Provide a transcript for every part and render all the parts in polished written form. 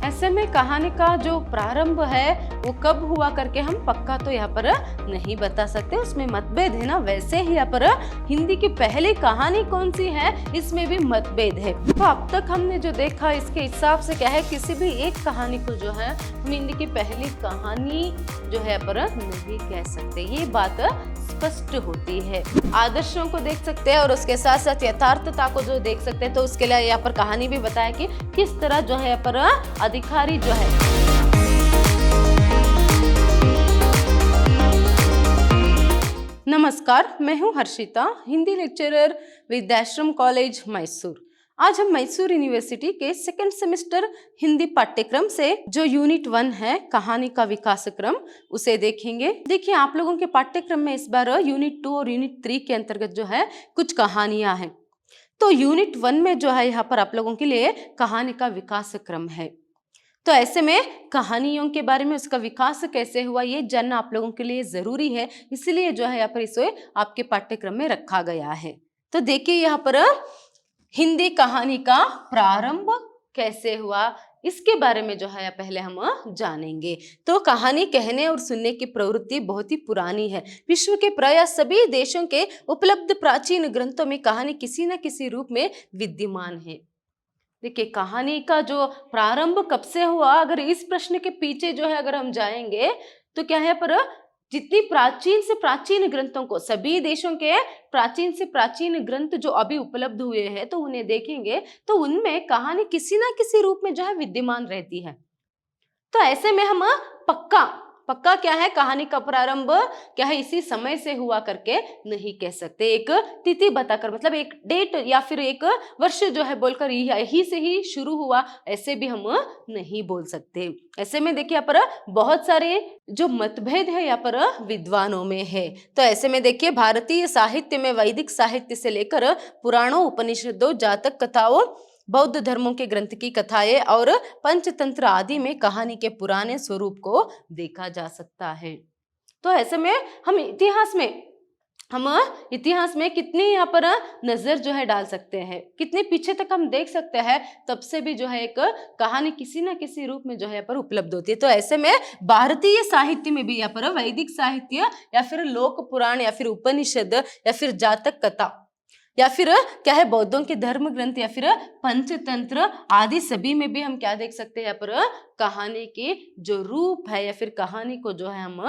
ऐसे में कहानी का जो प्रारंभ है वो कब हुआ करके हम पक्का तो यहाँ पर नहीं बता सकते, उसमें मतभेद है ना। वैसे ही यहाँ पर हिंदी की पहली कहानी कौन सी है, इसमें भी मतभेद है। तो अब तक हमने जो देखा इसके हिसाब से क्या है, किसी भी एक कहानी को जो है हम हिंदी की पहली कहानी जो है पर नहीं कह सकते, ये बात स्पष्ट होती है। आदर्शों को देख सकते हैं और उसके साथ साथ यथार्थता को जो देख सकते हैं, तो उसके लिए यहाँ पर कहानी भी बताया कि किस तरह जो है पर अधिकारी जो है नमस्कार, मैं हूं हर्षिता, हिंदी लेक्चरर विद्याश्रम कॉलेज मैसूर। आज हम मैसूर यूनिवर्सिटी के सेकंड सेमेस्टर हिंदी पाठ्यक्रम से जो यूनिट 1 है कहानी का विकास क्रम, उसे देखेंगे। देखिए, आप लोगों के पाठ्यक्रम में इस बार यूनिट 2 और यूनिट 3 के अंतर्गत जो है कुछ कहानियां हैं। तो यूनिट 1 में जो है यहाँ पर आप लोगों के लिए कहानी का विकास क्रम है। तो ऐसे में कहानियों के बारे में, उसका विकास कैसे हुआ, ये जानना आप लोगों के लिए जरूरी है, इसलिए जो है यहाँ पर इसे आपके पाठ्यक्रम में रखा गया है। तो देखिए, यहाँ पर हिंदी कहानी का प्रारंभ कैसे हुआ, इसके बारे में जो है पहले हम जानेंगे। तो कहानी कहने और सुनने की प्रवृत्ति बहुत ही पुरानी है। विश्व के प्राय सभी देशों के उपलब्ध प्राचीन ग्रंथों में कहानी किसी न किसी रूप में विद्यमान है। देखिए, कहानी का जो प्रारंभ कब से हुआ, अगर इस प्रश्न के पीछे जो है अगर हम जाएंगे तो क्या है पर जितनी प्राचीन से प्राचीन ग्रंथों को, सभी देशों के प्राचीन से प्राचीन ग्रंथ जो अभी उपलब्ध हुए हैं, तो उन्हें देखेंगे तो उनमें कहानी किसी ना किसी रूप में जो है विद्यमान रहती है। तो ऐसे में हम पक्का क्या है, कहानी का प्रारंभ क्या है इसी समय से हुआ करके नहीं कह सकते। एक तिथि बताकर, मतलब एक डेट या फिर एक वर्ष जो है बोलकर यही से ही शुरू हुआ, ऐसे भी हम नहीं बोल सकते। ऐसे में देखिए यहाँ पर बहुत सारे जो मतभेद है यहाँ पर विद्वानों में है। तो ऐसे में देखिए, भारतीय साहित्य में वैदिक साहित्य से लेकर पुराणों, उपनिषदों, जातक कथाओं, बौद्ध धर्मों के ग्रंथ की कथाएं और पंचतंत्र आदि में कहानी के पुराने स्वरूप को देखा जा सकता है। तो ऐसे में हम इतिहास में कितनी यहाँ पर नजर जो है डाल सकते हैं, कितने पीछे तक हम देख सकते हैं, तब से भी जो है एक कहानी किसी न किसी रूप में जो है यहाँ पर उपलब्ध होती है। तो ऐसे में भारतीय साहित्य में भी यहाँ पर वैदिक साहित्य या फिर लोक पुराण या फिर उपनिषद या फिर जातक कथा या फिर क्या है बौद्धों के धर्म ग्रंथ या फिर पंचतंत्र आदि सभी में भी हम क्या देख सकते हैं, यहाँ पर कहानी के जो रूप है या फिर कहानी को जो है हम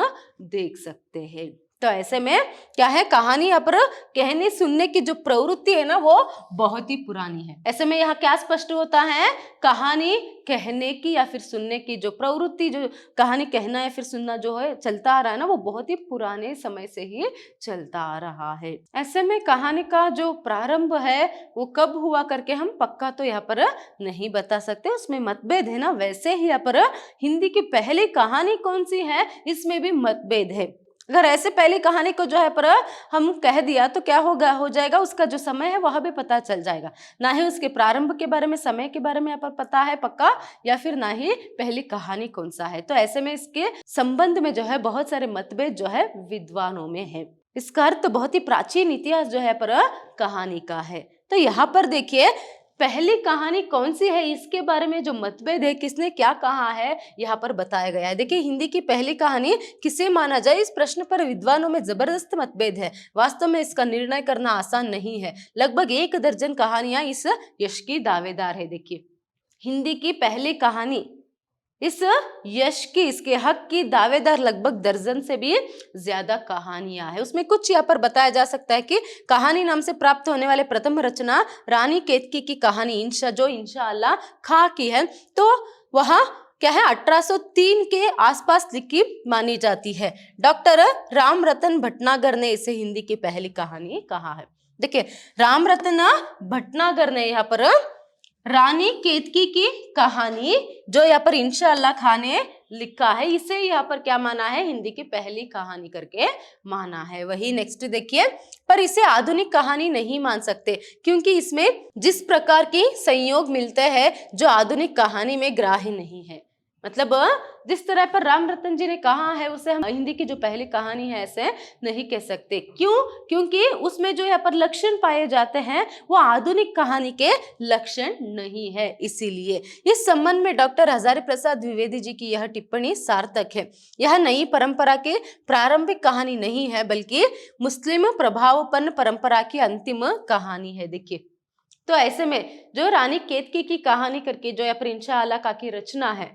देख सकते हैं। तो ऐसे में क्या है, कहानी यहाँ पर कहने सुनने की जो प्रवृत्ति है ना, वो बहुत ही पुरानी है। ऐसे में यहाँ क्या स्पष्ट होता है, कहानी कहने की या फिर सुनने की जो प्रवृत्ति, जो कहानी कहना या फिर सुनना जो है चलता आ रहा है ना, वो बहुत ही पुराने समय से ही चलता आ रहा है। ऐसे में कहानी का जो प्रारंभ है वो कब हुआ करके हम पक्का तो यहाँ पर नहीं बता सकते, उसमें मतभेद है ना। वैसे ही यहाँ पर हिंदी की पहली कहानी कौन सी है, इसमें भी मतभेद है। अगर ऐसे पहली कहानी को जो है पर हम कह दिया तो क्या हो जाएगा, उसका जो समय है वह भी पता चल जाएगा। ना ही उसके प्रारंभ के बारे में, समय के बारे में यहाँ पर पता है पक्का, या फिर ना ही पहली कहानी कौन सा है। तो ऐसे में इसके संबंध में जो है बहुत सारे मतभेद जो है विद्वानों में है। इसका अर्थ बहुत ही प्राचीन इतिहास जो है पर कहानी का है। तो यहाँ पर देखिए, पहली कहानी कौन सी है, इसके बारे में जो मतभेद है, किसने क्या कहा है, यहाँ पर बताया गया है। देखिए, हिंदी की पहली कहानी किसे माना जाए, इस प्रश्न पर विद्वानों में जबरदस्त मतभेद है। वास्तव में इसका निर्णय करना आसान नहीं है। लगभग 1 दर्जन कहानियां इस यश की दावेदार है। देखिए, हिंदी की पहली कहानी इस यश की, इसके हक की दावेदार लगभग दर्जन से भी ज्यादा कहानियां हैं। उसमें कुछ यहाँ पर बताया जा सकता है कि कहानी नाम से प्राप्त होने वाले प्रथम रचना रानी केतकी की कहानी इंशा, जो इंशाअल्लाह खां की है, तो वह क्या है 1803 के आसपास लिखी मानी जाती है। डॉक्टर राम रतन भटनागर ने इसे हिंदी की पहली कहानी कहा है। देखिए, राम रतन भटनागर ने यहाँ पर रानी केतकी की कहानी जो यहाँ पर इंशाअल्लाह खां ने लिखा है, इसे यहाँ पर क्या माना है, हिंदी की पहली कहानी करके माना है। वही नेक्स्ट देखिए, पर इसे आधुनिक कहानी नहीं मान सकते क्योंकि इसमें जिस प्रकार के संयोग मिलते हैं जो आधुनिक कहानी में ग्राह्य नहीं है। मतलब जिस तरह पर राम रतन जी ने कहा है उसे हम हिंदी की जो पहली कहानी है ऐसे नहीं कह सकते। क्यों? क्योंकि उसमें जो यहाँ पर लक्षण पाए जाते हैं वो आधुनिक कहानी के लक्षण नहीं है। इसीलिए इस संबंध में डॉक्टर हजारी प्रसाद द्विवेदी जी की यह टिप्पणी सार्थक है। यह नई परंपरा की प्रारंभिक कहानी नहीं है बल्कि मुस्लिम प्रभावपन्न परंपरा की अंतिम कहानी है। देखिए, तो ऐसे में जो रानी केतकी की कहानी करके जो या प्रिंशा आला का की रचना है,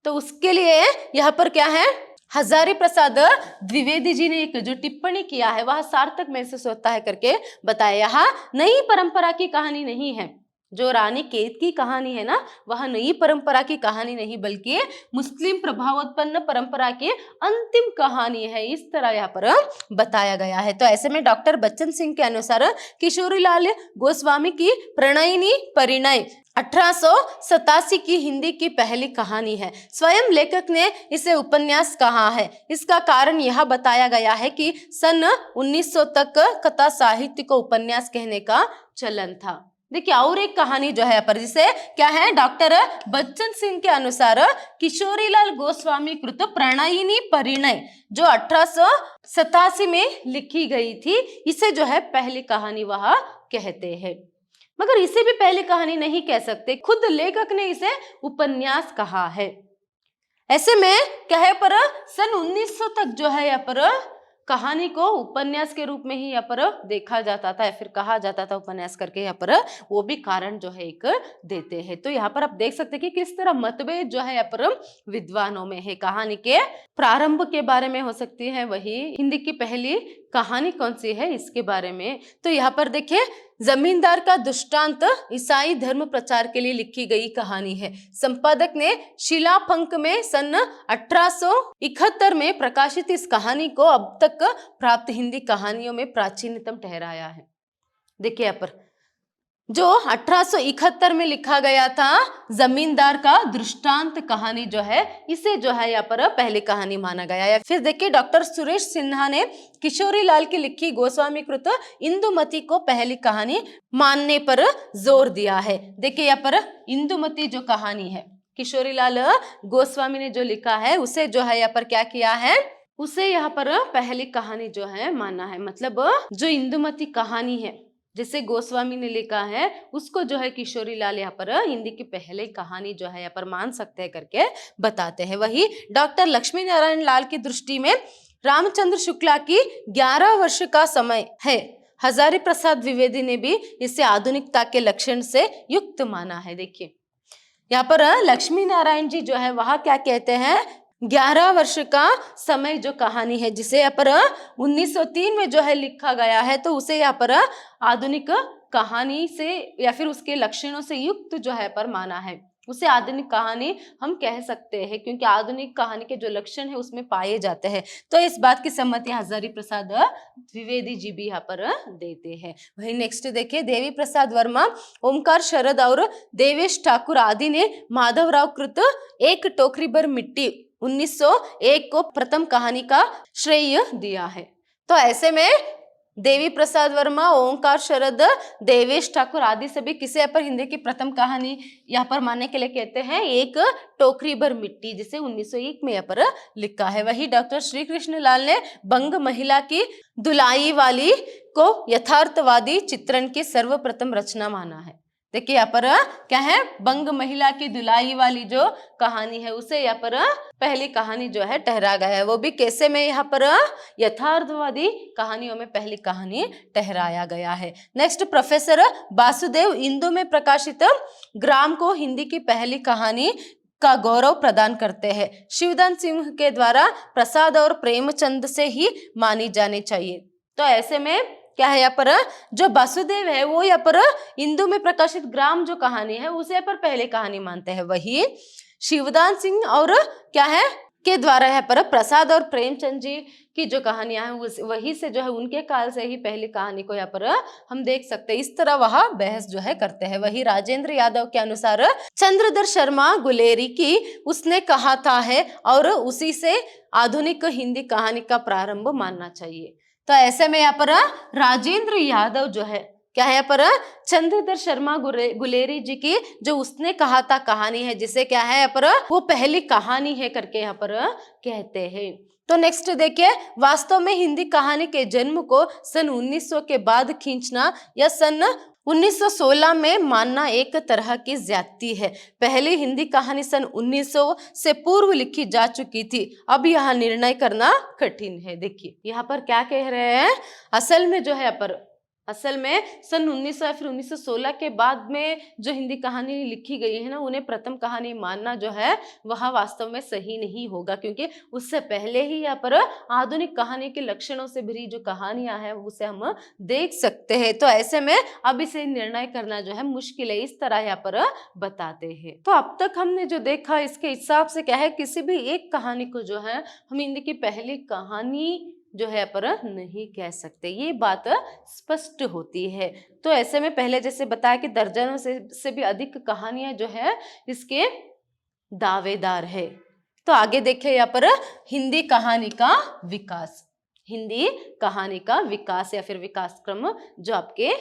तो उसके लिए यहाँ पर क्या है, हजारी प्रसाद द्विवेदी जी ने एक जो टिप्पणी किया है वह सार्थक महसूस होता है करके बताया। यहाँ नई परंपरा की कहानी नहीं है, जो रानी केत की कहानी है ना वह नई परंपरा की कहानी नहीं बल्कि मुस्लिम प्रभावोत्पन्न परंपरा की अंतिम कहानी है, इस तरह यहाँ पर बताया गया है। तो ऐसे में डॉक्टर बच्चन सिंह के अनुसार किशोरीलाल गोस्वामी की प्रणयिनी परिणय 1887 की हिंदी की पहली कहानी है। स्वयं लेखक ने इसे उपन्यास कहा है। इसका कारण यह बताया गया है कि सन 1900 तक कथा साहित्य को उपन्यास कहने का चलन था। देखिए, और एक कहानी जो है पर जिसे क्या है, डॉक्टर बच्चन सिंह के अनुसार किशोरीलाल गोस्वामी कृत प्रणयिनी परिणय जो 1887 में लिखी गई थी, इसे जो है पहली कहानी वह कहते हैं। मगर इसे भी पहली कहानी नहीं कह सकते, खुद लेखक ने इसे उपन्यास कहा है। ऐसे में क्या है पर सन 1900 तक जो है यहाँ पर कहानी को उपन्यास के रूप में ही यहाँ पर देखा जाता था या फिर कहा जाता था उपन्यास करके, यहाँ पर वो भी कारण जो है एक देते हैं। तो यहाँ पर आप देख सकते हैं कि किस तरह मतभेद जो है यहाँ पर विद्वानों में है। कहानी के प्रारंभ के बारे में हो सकती है, वही हिंदी की पहली कहानी कौन सी है इसके बारे में। तो यहाँ पर देखिए, जमींदार का दृष्टांत ईसाई धर्म प्रचार के लिए लिखी गई कहानी है। संपादक ने शिलाफंक में सन 1871 में प्रकाशित इस कहानी को अब तक प्राप्त हिंदी कहानियों में प्राचीनतम ठहराया है। देखिए यहाँ पर जो 1871 में लिखा गया था जमींदार का दृष्टांत कहानी जो है, इसे जो है यहाँ पर पहली कहानी माना गया है। फिर देखिए, डॉक्टर सुरेश सिन्हा ने किशोरीलाल की लिखी गोस्वामी कृत इंदुमती को पहली कहानी मानने पर जोर दिया है। देखिए यहाँ पर इंदुमती जो कहानी है किशोरीलाल गोस्वामी ने जो लिखा है उसे जो है यहाँ पर क्या किया है, उसे यहाँ पर पहली कहानी जो है माना है। मतलब जो इंदुमती कहानी है जिसे गोस्वामी ने लिखा है उसको जो है किशोरीलाल यहाँ पर हिंदी की पहली कहानी जो है यहाँ पर मान सकते हैं करके बताते हैं। वही डॉक्टर लक्ष्मी नारायण लाल की दृष्टि में रामचंद्र शुक्ला की 11 वर्ष का समय है। हजारी प्रसाद द्विवेदी ने भी इसे आधुनिकता के लक्षण से युक्त माना है। देखिए यहाँ पर लक्ष्मी नारायण जी जो है वह क्या कहते हैं, 11 वर्ष का समय जो कहानी है जिसे यहाँ पर 1903 में जो है लिखा गया है, तो उसे यहाँ पर आधुनिक कहानी से या फिर उसके लक्षणों से युक्त जो है पर माना है। उसे आधुनिक कहानी हम कह सकते हैं क्योंकि आधुनिक कहानी के जो लक्षण है उसमें पाए जाते हैं। तो इस बात की सम्मति हजारी प्रसाद द्विवेदी जी भी यहाँ पर देते हैं। वही नेक्स्ट देखिए, देवी प्रसाद वर्मा, ओमकार शरद और देवेश ठाकुर आदि ने माधवराव कृत एक टोकरी भर मिट्टी 1901 को प्रथम कहानी का श्रेय दिया है। तो ऐसे में देवी प्रसाद वर्मा, ओंकार शरद, देवेश ठाकुर आदि सभी किसे पर हिंदी की प्रथम कहानी यहाँ पर मानने के लिए कहते हैं, एक टोकरी भर मिट्टी जिसे 1901 में यहाँ पर लिखा है। वही डॉक्टर श्री कृष्ण लाल ने बंग महिला की दुलाई वाली को यथार्थवादी चित्रण की सर्वप्रथम रचना माना है। देखिए यहाँ पर क्या है, बंग महिला की दुलाई वाली जो कहानी है उसे यहाँ पर पहली कहानी जो है ठहरा गया है। वो भी कैसे में, यहाँ पर यथार्थवादी कहानियों में पहली कहानी ठहराया गया है। नेक्स्ट, प्रोफेसर वासुदेव इंदु में प्रकाशित ग्राम को हिंदी की पहली कहानी का गौरव प्रदान करते हैं। शिवदान सिंह के द्वारा प्रसाद और प्रेमचंद से ही मानी जानी चाहिए। तो ऐसे में क्या है, यहाँ पर जो वासुदेव है वो यहाँ पर इंदु में प्रकाशित ग्राम जो कहानी है उसे यहाँ पर पहले कहानी मानते हैं। वही शिवदान सिंह और क्या है के द्वारा यहाँ पर प्रसाद और प्रेमचंद जी की जो कहानियां हैं वही से जो है उनके काल से ही पहली कहानी को यहाँ पर हम देख सकते हैं। इस तरह वह बहस जो है करते हैं। वही राजेंद्र यादव के अनुसार चंद्रधर शर्मा गुलेरी की उसने कहा था है और उसी से आधुनिक हिंदी कहानी का प्रारंभ मानना चाहिए। तो ऐसे में यहाँ पर राजेंद्र यादव जो है क्या है यहाँ पर, चंद्रधर शर्मा गुलेरी जी की जो उसने कहा था कहानी है, जिसे क्या है यहाँ पर वो पहली कहानी है करके यहाँ पर कहते हैं। तो नेक्स्ट देखिए, वास्तव में हिंदी कहानी के जन्म को सन 1900 के बाद खींचना या सन 1916 में मानना एक तरह की ज्यादती है। पहली हिंदी कहानी सन 1900 से पूर्व लिखी जा चुकी थी। अब यह निर्णय करना कठिन है। देखिए यहाँ पर क्या कह रहे हैं, असल में जो है यहाँ पर असल में सन 1900 या फिर 1916 के बाद में जो हिंदी कहानी लिखी गई है ना, उन्हें प्रथम कहानी मानना जो है वह वास्तव में सही नहीं होगा, क्योंकि उससे पहले ही यहाँ पर आधुनिक कहानी के लक्षणों से भरी जो कहानियां हैं उसे हम देख सकते हैं। तो ऐसे में अब इसे निर्णय करना जो है मुश्किल है, इस तरह यहाँ पर बताते हैं। तो अब तक हमने जो देखा इसके हिसाब से क्या है, किसी भी एक कहानी को जो है हम हिंदी की पहली कहानी जो है पर नहीं कह सकते, ये बात स्पष्ट होती है। तो ऐसे में पहले जैसे बताया कि दर्जनों से भी अधिक कहानियां जो है इसके दावेदार है। तो आगे देखिए यहाँ पर हिंदी कहानी का विकास, हिंदी कहानी का विकास या फिर विकास क्रम जो आपके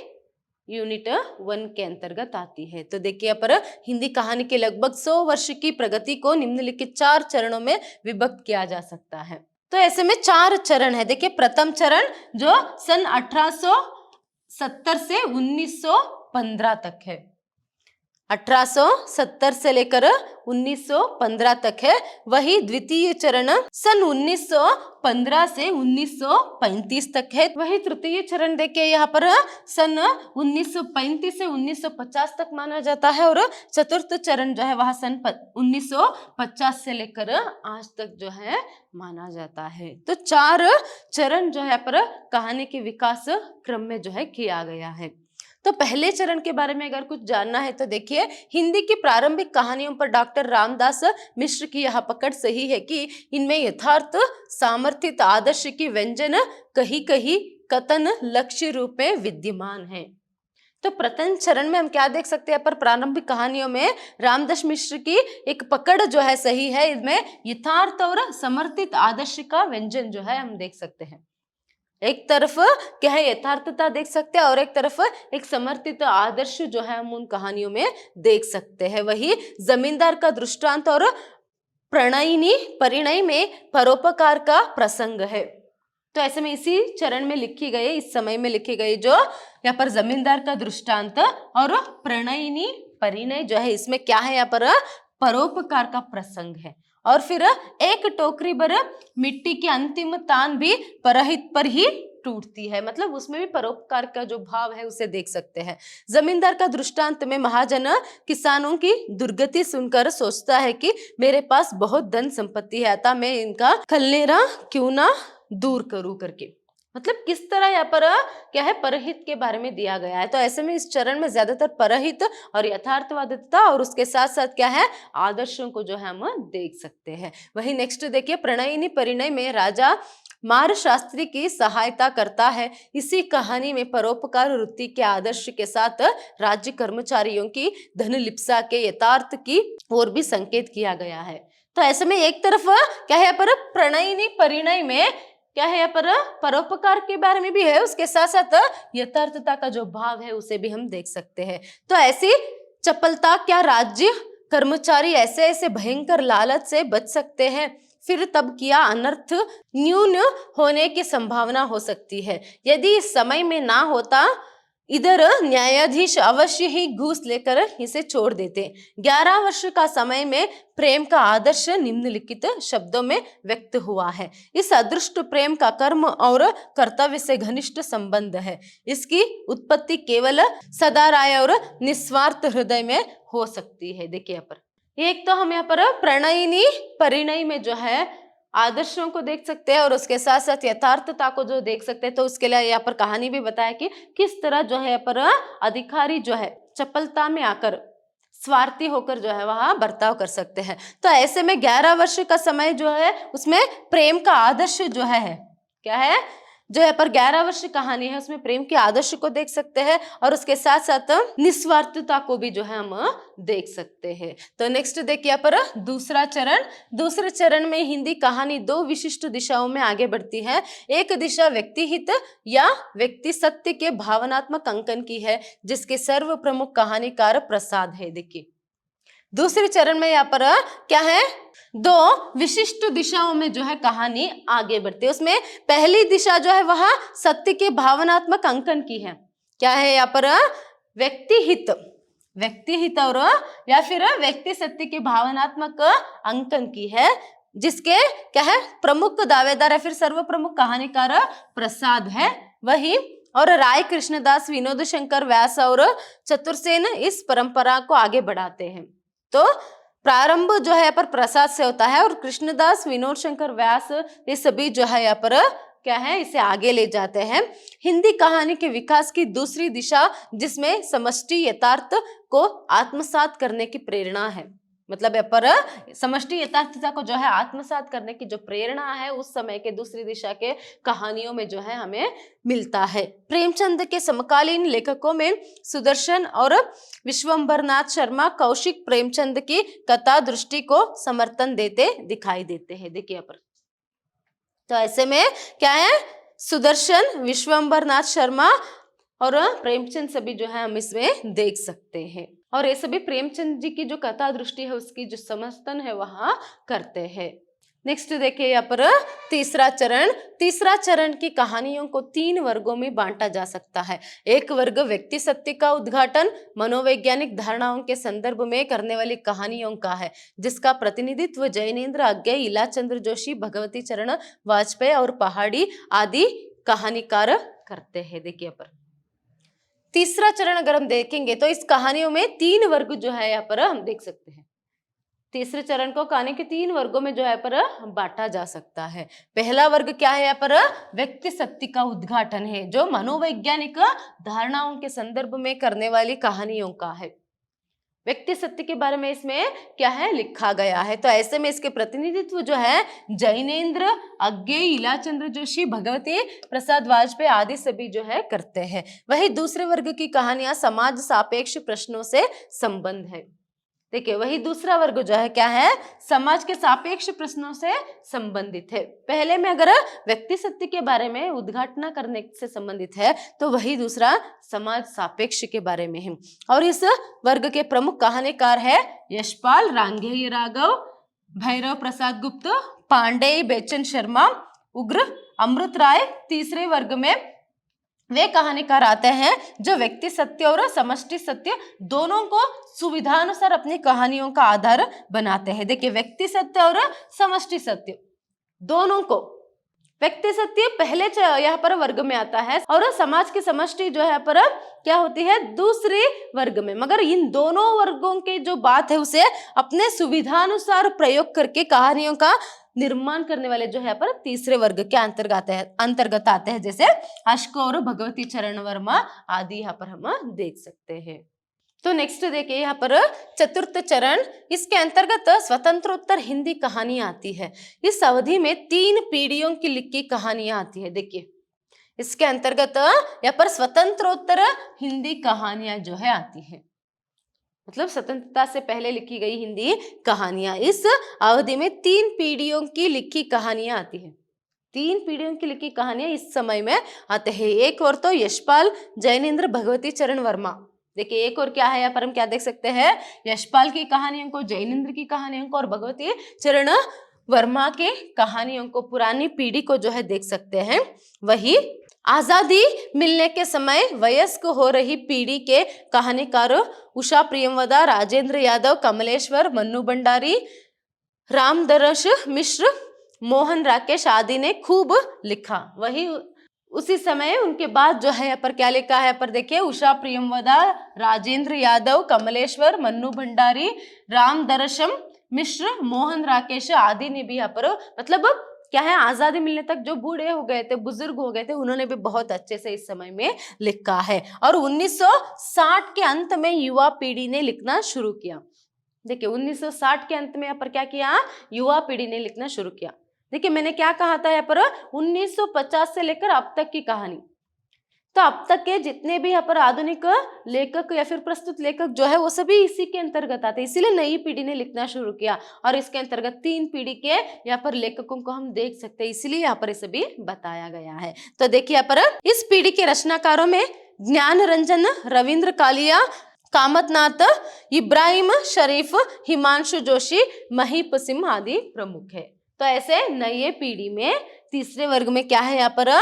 यूनिट 1 के अंतर्गत आती है। तो देखिए यहाँ पर हिंदी कहानी के लगभग 100 वर्ष की प्रगति को निम्नलिखित 4 चरणों में विभक्त किया जा सकता है। तो ऐसे में 4 चरण है। देखिए प्रथम चरण जो सन 1870 से 1915 तक है, 1870 से लेकर 1915 तक है। वही द्वितीय चरण सन 1915 से 1935 तक है। वही तृतीय चरण देखिए यहाँ पर सन 1935 से 1950 तक माना जाता है। और चतुर्थ चरण जो है वह सन 1950 से लेकर आज तक जो है माना जाता है। तो 4 चरण जो है पर कहानी के विकास क्रम में जो है किया गया है। तो पहले चरण के बारे में अगर कुछ जानना है तो देखिए, हिंदी की प्रारंभिक कहानियों पर डॉक्टर रामदास मिश्र की यह पकड़ सही है कि इनमें यथार्थ सामर्थित आदर्श की व्यंजन कहीं कहीं कथन लक्ष्य रूप में विद्यमान है। तो प्रथम चरण में हम क्या देख सकते हैं, पर प्रारंभिक कहानियों में रामदास मिश्र की एक पकड़ जो है सही है, इसमें यथार्थ और समर्थित आदर्श का व्यंजन जो है हम देख सकते हैं। एक तरफ क्या है यथार्थता देख सकते हैं और एक तरफ एक समर्थित आदर्श जो है हम उन कहानियों में देख सकते हैं। वही जमींदार का दृष्टांत और प्रणयिनी परिणय में परोपकार का प्रसंग है। तो ऐसे में इसी चरण में लिखी गई, इस समय में लिखी गई जो यहाँ पर जमींदार का दृष्टांत और प्रणयिनी परिणय जो है, इसमें क्या है यहाँ पर परोपकार का प्रसंग है। और फिर एक टोकरी भर मिट्टी की अंतिम तान भी परहित पर ही टूटती है, मतलब उसमें भी परोपकार का जो भाव है उसे देख सकते हैं। जमींदार का दृष्टांत में महाजन किसानों की दुर्गति सुनकर सोचता है कि मेरे पास बहुत धन संपत्ति है, अतः मैं इनका खलनेरा क्यों ना दूर करूं करके, मतलब किस तरह यहाँ पर क्या है परहित के बारे में दिया गया है। तो ऐसे में इस चरण में ज्यादातर परहित और यथार्थवादिता और उसके साथ साथ क्या है आदर्शों को जो है हम देख सकते हैं। वही नेक्स्ट देखिए, प्रणयिनी परिणय में राजा मार शास्त्री की सहायता करता है। इसी कहानी में परोपकार वृत्ति के आदर्श के साथ राज्य कर्मचारियों की धन लिप्सा के यथार्थ की ओर भी संकेत किया गया है। तो ऐसे में एक तरफ क्या है पर प्रणयिनी परिणय में क्या है पर परोपकार के बारे में भी है, उसके साथ साथ यथार्थता का जो भाव है उसे भी हम देख सकते हैं। तो ऐसी चपलता क्या राज्य कर्मचारी ऐसे ऐसे भयंकर लालच से बच सकते हैं, फिर तब किया अनर्थ न्यून होने की संभावना हो सकती है। यदि इस समय में ना होता इधर न्यायाधीश अवश्य ही घूस लेकर इसे छोड़ देते। 11 वर्ष का समय में प्रेम का आदर्श निम्नलिखित शब्दों में व्यक्त हुआ है। इस अदृष्ट प्रेम का कर्म और कर्तव्य से घनिष्ठ संबंध है। इसकी उत्पत्ति केवल सदाराय और निस्वार्थ हृदय में हो सकती है। देखिए यहाँ पर एक तो हम यहाँ पर प्रणयिनी परिणय में जो है आदर्शों को देख सकते हैं और उसके साथ साथ यथार्थता को जो देख सकते हैं। तो उसके लिए यहाँ पर कहानी भी बताया कि किस तरह जो है यहाँ पर अधिकारी जो है चपलता में आकर स्वार्थी होकर जो है वह बर्ताव कर सकते हैं। तो ऐसे में 11 वर्ष का समय जो है उसमें प्रेम का आदर्श जो है क्या है जो यहाँ पर 11 वर्ष कहानी है उसमें प्रेम के आदर्श को देख सकते हैं और उसके साथ साथ निस्वार्थता को भी जो है हम देख सकते हैं। तो नेक्स्ट देखिए यहाँ पर दूसरे चरण में हिंदी कहानी दो विशिष्ट दिशाओं में आगे बढ़ती है। एक दिशा व्यक्ति हित या व्यक्ति सत्य के भावनात्मक अंकन की है, जिसके सर्व प्रमुख कहानीकार प्रसाद है। देखिए दूसरे चरण में यहाँ पर क्या है, दो विशिष्ट दिशाओं में जो है कहानी आगे बढ़ती है। उसमें पहली दिशा जो है वह सत्य के भावनात्मक अंकन की है। क्या है यहाँ पर, व्यक्ति हित और या फिर व्यक्ति सत्य के भावनात्मक अंकन की है, जिसके क्या है प्रमुख दावेदार या फिर सर्व प्रमुख कहानीकार प्रसाद है वही। और राय कृष्णदास, विनोद शंकर व्यास और चतुरसेन इस परंपरा को आगे बढ़ाते हैं। तो प्रारंभ जो है यहाँ पर प्रसाद से होता है और कृष्णदास, विनोद शंकर व्यास ये सभी जो है यहाँ पर क्या है इसे आगे ले जाते हैं। हिंदी कहानी के विकास की दूसरी दिशा, जिसमें समष्टि यथार्थ को आत्मसात करने की प्रेरणा है, मतलब यहाँ पर समष्टि यथार्थता को जो है आत्मसात करने की जो प्रेरणा है उस समय के दूसरी दिशा के कहानियों में जो है हमें मिलता है। प्रेमचंद के समकालीन लेखकों में सुदर्शन और विश्वंभरनाथ शर्मा कौशिक प्रेमचंद की कथा दृष्टि को समर्थन देते दिखाई देते हैं। देखिए यहाँ पर तो ऐसे में क्या है, सुदर्शन, विश्वंभरनाथ शर्मा और प्रेमचंद सभी जो है हम इसमें देख सकते हैं और ये सभी प्रेमचंद जी की जो कथा दृष्टि है उसकी जो समर्थन है वहां करते हैं। नेक्स्ट देखिए यहाँ पर तीसरा चरण की कहानियों को 3 वर्गों में बांटा जा सकता है। एक वर्ग व्यक्ति सत्य का उद्घाटन मनोवैज्ञानिक धारणाओं के संदर्भ में करने वाली कहानियों का है, जिसका प्रतिनिधित्व जैनेन्द्र अज्ञे, इलाचंद्र जोशी, भगवती चरण वाजपेयी और पहाड़ी आदि कहानीकार करते हैं। देखिए यहाँ पर तीसरा चरण अगर हम देखेंगे तो इस कहानियों में 3 वर्ग जो है यहाँ पर हम देख सकते हैं। तीसरे चरण को कहानी के 3 वर्गों में जो है पर बांटा जा सकता है। पहला वर्ग क्या है यहाँ पर, व्यक्ति सत्य का उद्घाटन है, जो मनोवैज्ञानिक धारणाओं के संदर्भ में करने वाली कहानियों का है। व्यक्ति सत्य के बारे में इसमें क्या है लिखा गया है। तो ऐसे में इसके प्रतिनिधित्व जो है जैनेन्द्र अज्ञे, इलाचंद्र जोशी, भगवती प्रसाद वाजपेयी आदि सभी जो है करते हैं। वही दूसरे वर्ग की कहानियां समाज सापेक्ष प्रश्नों से संबंध है। देखिए वही दूसरा वर्ग जो है क्या है, समाज के सापेक्ष प्रश्नों से संबंधित है। पहले में अगर व्यक्ति सत्य के बारे में उद्घाटन करने से संबंधित है तो वही दूसरा समाज सापेक्ष के बारे में है। और इस वर्ग के प्रमुख कहानीकार है यशपाल, रांगेय राघव, भैरव प्रसाद गुप्त, पांडेय बेचन शर्मा, उग्र, अमृत राय। तीसरे वर्ग में वे कहानीकार आते हैं जो व्यक्ति सत्य और समष्टि सत्य दोनों को सुविधानुसार अपनी कहानियों का आधार बनाते हैं। देखिए व्यक्ति सत्य और समष्टि सत्य दोनों को, व्यक्ति सत्य पहले यहाँ पर वर्ग में आता है और समाज की समष्टि जो है यहाँ पर क्या होती है दूसरे वर्ग में। मगर इन दोनों वर्गों की जो बात है उसे अपने सुविधानुसार प्रयोग करके कहानियों का निर्माण करने वाले जो है पर तीसरे वर्ग के अंतर्गत आते हैं, जैसे अश्को और भगवती चरण वर्मा आदि यहाँ पर हम देख सकते हैं। तो नेक्स्ट देखिए यहाँ पर चतुर्थ चरण, इसके अंतर्गत स्वतंत्रोत्तर हिंदी कहानियां आती है। इस अवधि में 3 पीढ़ियों की लिखी कहानियां आती है। देखिए इसके अंतर्गत यहाँ पर स्वतंत्रोत्तर हिंदी कहानियां जो है आती है, मतलब स्वतंत्रता से पहले लिखी गई हिंदी कहानियां। इस अवधि में 3 पीढ़ियों की लिखी कहानियां आती है। 3 पीढ़ियों की लिखी कहानियां इस समय में आते हैं। एक और तो यशपाल, जैनेन्द्र, भगवती चरण वर्मा। देखिए एक और क्या है यहाँ पर हम क्या देख सकते हैं, यशपाल की कहानियों को, जैनेन्द्र की कहानियों को और भगवती चरण वर्मा के कहानियों को, पुरानी पीढ़ी को जो है देख सकते हैं। वही आजादी मिलने के समय वयस्क हो रही पीढ़ी के कहानीकार उषा प्रियंवदा, राजेंद्र यादव, कमलेश्वर, मन्नू भंडारी, रामदरश मिश्र, मोहन राकेश आदि ने खूब लिखा। वही उसी समय उनके बाद जो है यहाँ पर क्या लिखा है, पर देखिए उषा प्रियंवदा, राजेंद्र यादव, कमलेश्वर, मन्नू भंडारी, रामदरशम मिश्र, मोहन राकेश आदि ने भी यहाँ पर मतलब क्या है आजादी मिलने तक जो बूढ़े हो गए थे, बुजुर्ग हो गए थे, उन्होंने भी बहुत अच्छे से इस समय में लिखा है। और 1960 के अंत में युवा पीढ़ी ने लिखना शुरू किया। देखिए 1960 के अंत में यहाँ पर क्या किया, युवा पीढ़ी ने लिखना शुरू किया। देखिए मैंने क्या कहा था यहाँ पर 1950 से लेकर अब तक की कहानी। तो अब तक के जितने भी यहाँ पर आधुनिक लेखक या फिर प्रस्तुत लेखक जो है वो सभी इसी के अंतर्गत आते हैं, इसीलिए नई पीढ़ी ने लिखना शुरू किया और इसके अंतर्गत 3 पीढ़ी के यहाँ पर लेखकों को हम देख सकते हैं, इसीलिए यहाँ पर ये सभी बताया गया है। तो देखिए यहाँ पर इस पीढ़ी के रचनाकारों में ज्ञान रंजन, रविंद्र कालिया, कामतनाथ, इब्राहिम शरीफ, हिमांशु जोशी, महीप सिंह आदि प्रमुख है। तो ऐसे नई पीढ़ी में तीसरे वर्ग में क्या है यहाँ पर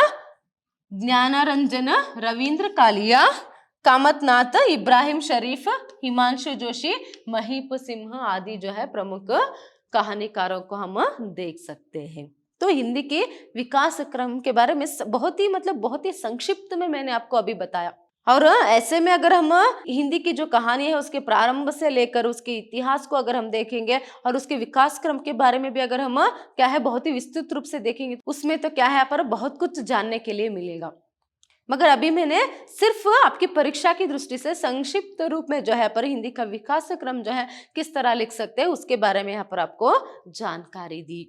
ज्ञानारंजन, रविंद्र कालिया, कामतनाथ, इब्राहिम शरीफ, हिमांशु जोशी, महीप सिंह आदि जो है प्रमुख कहानीकारों को हम देख सकते हैं। तो हिंदी के विकास क्रम के बारे में बहुत ही संक्षिप्त में मैंने आपको अभी बताया। और ऐसे में अगर हम हिंदी की जो कहानी है उसके प्रारंभ से लेकर उसके इतिहास को अगर हम देखेंगे और उसके विकास क्रम के बारे में भी अगर हम क्या है बहुत ही विस्तृत रूप से देखेंगे, उसमें तो क्या है यहाँ पर बहुत कुछ जानने के लिए मिलेगा। मगर अभी मैंने सिर्फ आपकी परीक्षा की दृष्टि से संक्षिप्त रूप में जो है पर हिंदी का विकास क्रम जो है किस तरह लिख सकते हैं उसके बारे में यहाँ पर आपको जानकारी दी।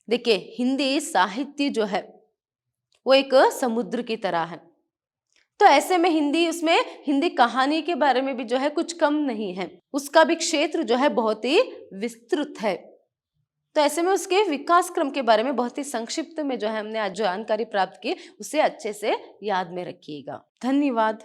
देखिए हिंदी साहित्य जो है वो एक समुद्र की तरह है। तो ऐसे में उसमें हिंदी कहानी के बारे में भी जो है कुछ कम नहीं है, उसका भी क्षेत्र जो है बहुत ही विस्तृत है। तो ऐसे में उसके विकास क्रम के बारे में बहुत ही संक्षिप्त में जो है हमने आज जो जानकारी प्राप्त की उसे अच्छे से याद में रखिएगा। धन्यवाद।